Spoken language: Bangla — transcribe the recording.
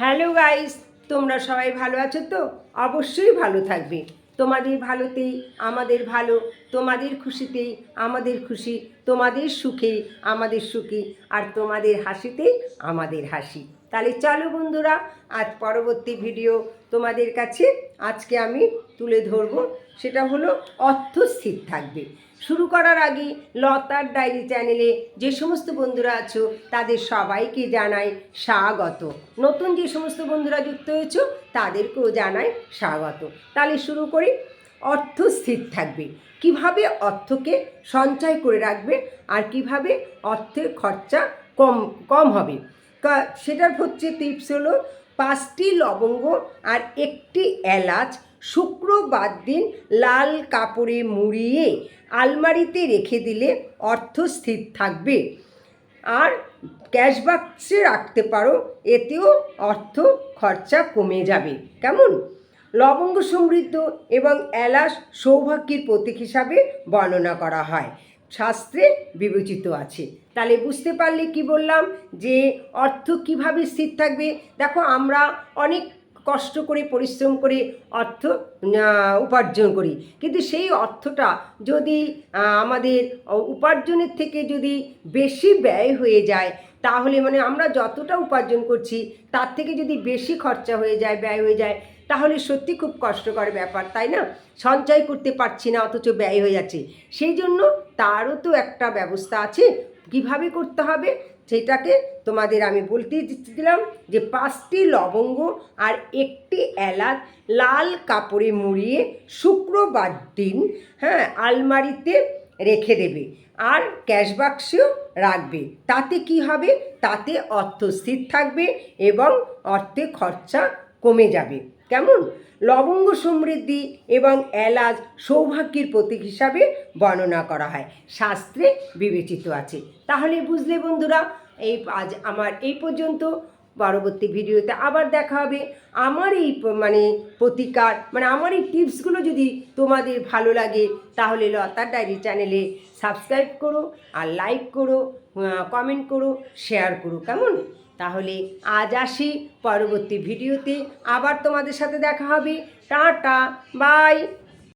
হ্যালো গাইস, তোমরা সবাই ভালো আছো তো? অবশ্যই ভালো থাকবে। তোমাদের ভালোতেই আমাদের ভালো, তোমাদের খুশিতেই আমাদের খুশি, তোমাদের সুখেই আমাদের সুখী, আর তোমাদের হাসিতেই আমাদের হাসি। তাহলে চলো বন্ধুরা, আজ পরবর্তী ভিডিও তোমাদের কাছে আজকে আমি তুলে ধরবো। সেটা হলো অর্থ স্থির থাকবে। শুরু করার আগে লতার ডায়েরি চ্যানেলে যে সমস্ত বন্ধুরা আছো তাদের সবাইকে জানাই স্বাগত। নতুন যে সমস্ত বন্ধুরা যুক্ত হয়েছো তাদেরকেও জানাই স্বাগত। তাহলে শুরু করি। অর্থ স্থির থাকবে। কিভাবে অর্থকে সঞ্চয় করে রাখবে আর কিভাবে অর্থের খরচা কম কম হবে, সেটার হচ্ছে টিপস হলো 5টি লবঙ্গ আর 1টি এলাচ শুক্রবার দিন লাল কাপড়ে মুড়িয়ে আলমারিতে রেখে দিলে অর্থ স্থির থাকবে। আর ক্যাশ বাক্সে রাখতে পারো, এতেও অর্থ খরচা কমে যাবে। কেমন? লবঙ্গ সমৃদ্ধ এবং এলাচ সৌভাগ্যের প্রতীক হিসাবে বর্ণনা করা হয়, শাস্ত্রে বিবেচিত আছে। তাহলে বুঝতে পারলে কি বললাম, যে অর্থ কিভাবে স্থির থাকবে। দেখো, আমরা অনেক কষ্ট করে পরিশ্রম করে অর্থ উপার্জন করি, কিন্তু সেই অর্থটা যদি আমাদের উপার্জনের থেকে যদি বেশি ব্যয় হয়ে যায়, তাহলে মানে আমরা যতটা উপার্জন করছি তার থেকে যদি বেশি খরচা হয়ে যায়, ব্যয় হয়ে যায়, তাহলে সত্যি খুব কষ্টকর ব্যাপার, তাই না? সঞ্চয় করতে পারছি না অথচ ব্যয় হয়ে যাচ্ছে। সেই জন্য তারও তো একটা ব্যবস্থা আছে, কিভাবে করতে হবে সেটাকে তোমাদের আমি বলতে দিলাম। যে 5টি লবঙ্গ আর 1টি এলাচ লাল কাপড়ে মুড়িয়ে শুক্রবার দিন আলমারিতে রেখে দেবে আর ক্যাশ বাক্সেও রাখবে। তাতে কি হবে? তাতে অর্থ স্থির থাকবে এবং অর্থে খরচা কমে যাবে। কেমন? লবঙ্গ সমৃদ্ধি এবং এলাচ সৌভাগ্যের প্রতীক হিসাবে বর্ণনা করা হয়, শাস্ত্রে বিবেচিত আছে। তাহলে বুঝলে বন্ধুরা, আজ আমার এই পর্যন্ত। পরবর্তী ভিডিওতে আবার দেখা হবে। আমার এই প্রতিকার আমার এই টিপসগুলো যদি তোমাদের ভালো লাগে, তাহলে লতার ডায়েরি চ্যানেলে সাবস্ক্রাইব করো, আর লাইক করো, কমেন্ট করো, শেয়ার করো। কেমন? তাহলে আজ আসি, পরবর্তী ভিডিওতে আবার তোমাদের সাথে দেখা হবে। Tata, by.